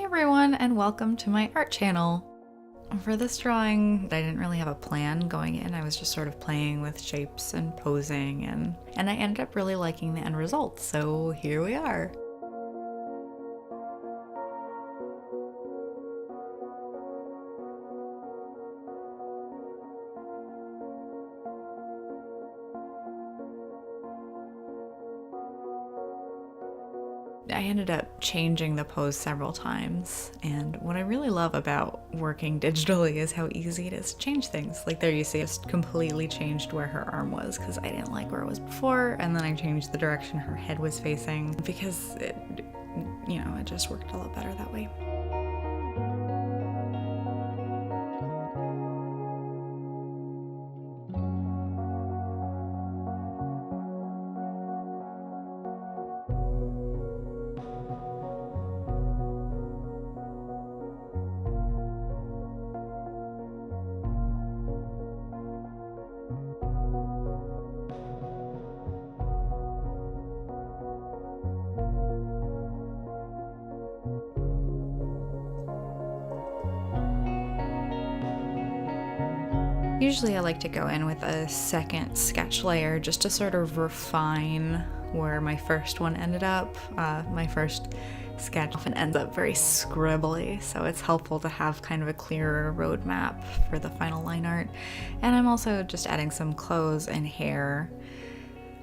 everyone, and welcome to my art channel. For this drawing, I didn't really have a plan going in. I was just sort of playing with shapes and posing, and I ended up really liking the end result, so here we are. I ended up changing the pose several times, and what I really love about working digitally is how easy it is to change things. Like there you see, I just completely changed where her arm was because I didn't like where it was before, and then I changed the direction her head was facing because it just worked a lot better that way. Usually I like to go in with a second sketch layer just to sort of refine where my first one ended up. My first sketch often ends up very scribbly, so it's helpful to have kind of a clearer roadmap for the final line art. And I'm also just adding some clothes and hair,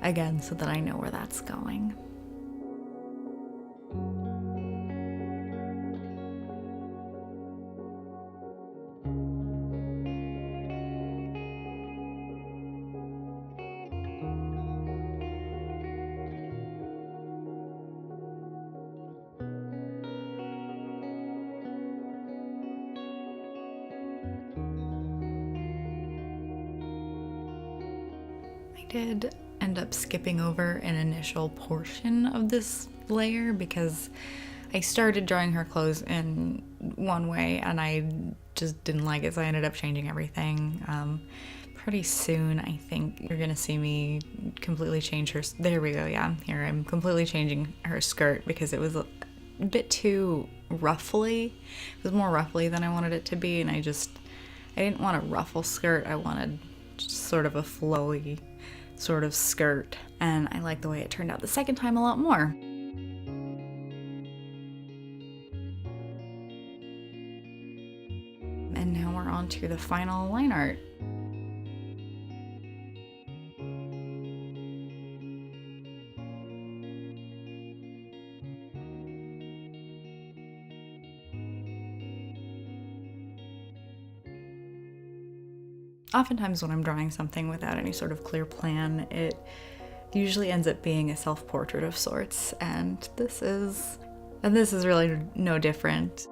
again, so that I know where that's going. I did end up skipping over an initial portion of this layer because I started drawing her clothes in one way and I just didn't like it, so I ended up changing everything. Pretty soon I think you're gonna see me completely change her. There we go, yeah, here I'm completely changing her skirt because it was a bit too ruffly. It was more ruffly than I wanted it to be, and I didn't want a ruffle skirt. I wanted just sort of a flowy sort of skirt, and I like the way it turned out the second time a lot more. And now we're on to the final line art. Oftentimes when I'm drawing something without any sort of clear plan, it usually ends up being a self-portrait of sorts, and this is really no different.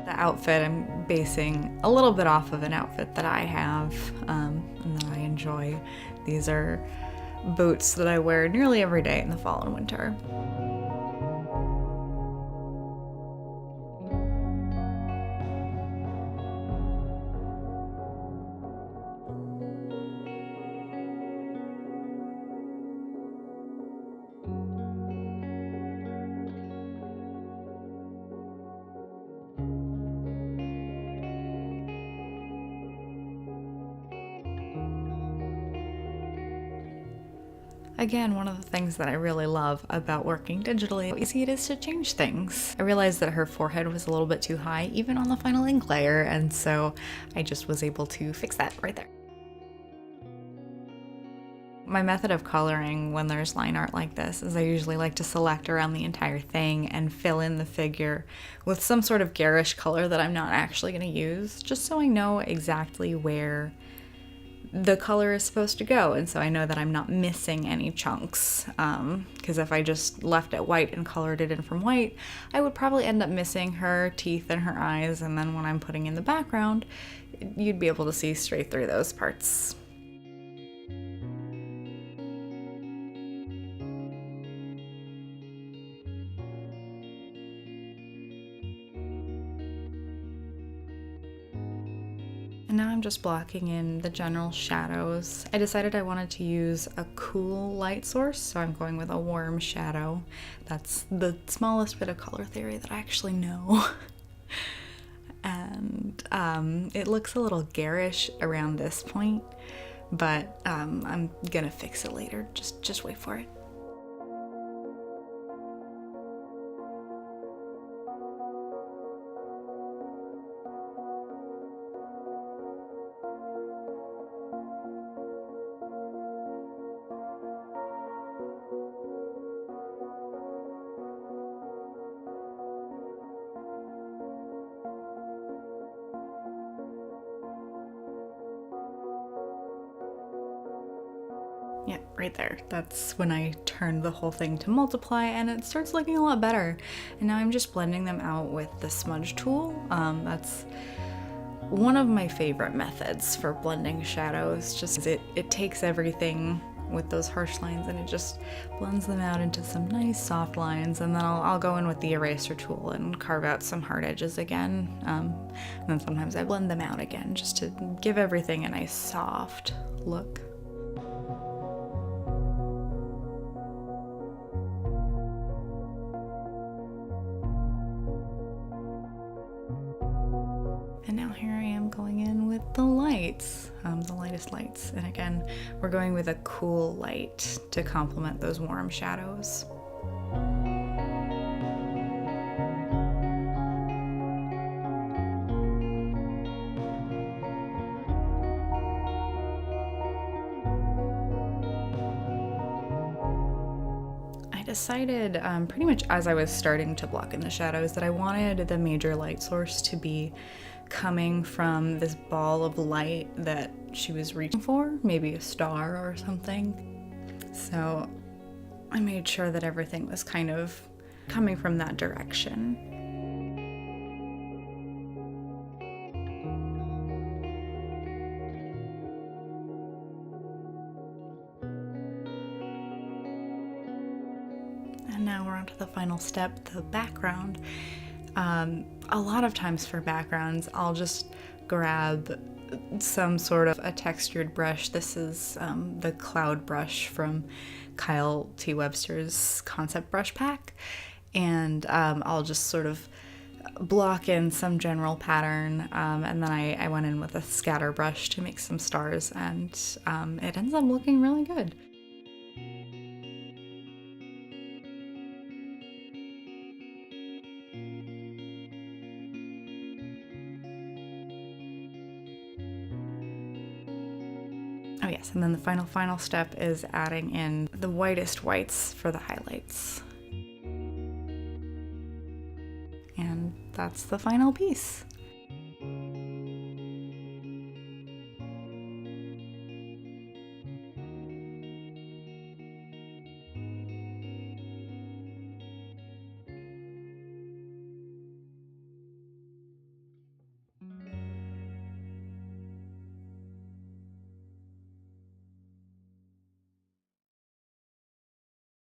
The outfit I'm basing a little bit off of an outfit that I have and that I enjoy. These are boots that I wear nearly every day in the fall and winter. Again, one of the things that I really love about working digitally, how easy it is to change things. I realized that her forehead was a little bit too high, even on the final ink layer, and so I just was able to fix that right there. My method of coloring when there's line art like this is I usually like to select around the entire thing and fill in the figure with some sort of garish color that I'm not actually going to use, just so I know exactly where the color is supposed to go, and so I know that I'm not missing any chunks, because if I just left it white and colored it in from white, I would probably end up missing her teeth and her eyes, and then when I'm putting in the background, you'd be able to see straight through those parts. And now I'm just blocking in the general shadows. I decided I wanted to use a cool light source, so I'm going with a warm shadow. That's the smallest bit of color theory that I actually know. And it looks a little garish around this point, but I'm gonna fix it later. Just wait for it. Yeah, right there. That's when I turned the whole thing to multiply and it starts looking a lot better. And now I'm just blending them out with the smudge tool. That's one of my favorite methods for blending shadows. Just it takes everything with those harsh lines and it just blends them out into some nice soft lines, and then I'll go in with the eraser tool and carve out some hard edges again. And then sometimes I blend them out again just to give everything a nice soft look. And now here I am going in with the lights, the lightest lights. And again, we're going with a cool light to complement those warm shadows. I decided pretty much as I was starting to block in the shadows that I wanted the major light source to be coming from this ball of light that she was reaching for, maybe a star or something. So I made sure that everything was kind of coming from that direction. And now we're on to the final step, the background. A lot of times for backgrounds, I'll just grab some sort of a textured brush. This is the cloud brush from Kyle T. Webster's concept brush pack. And I'll just sort of block in some general pattern, and then I went in with a scatter brush to make some stars, and it ends up looking really good. Oh yes, and then the final step is adding in the whitest whites for the highlights. And that's the final piece.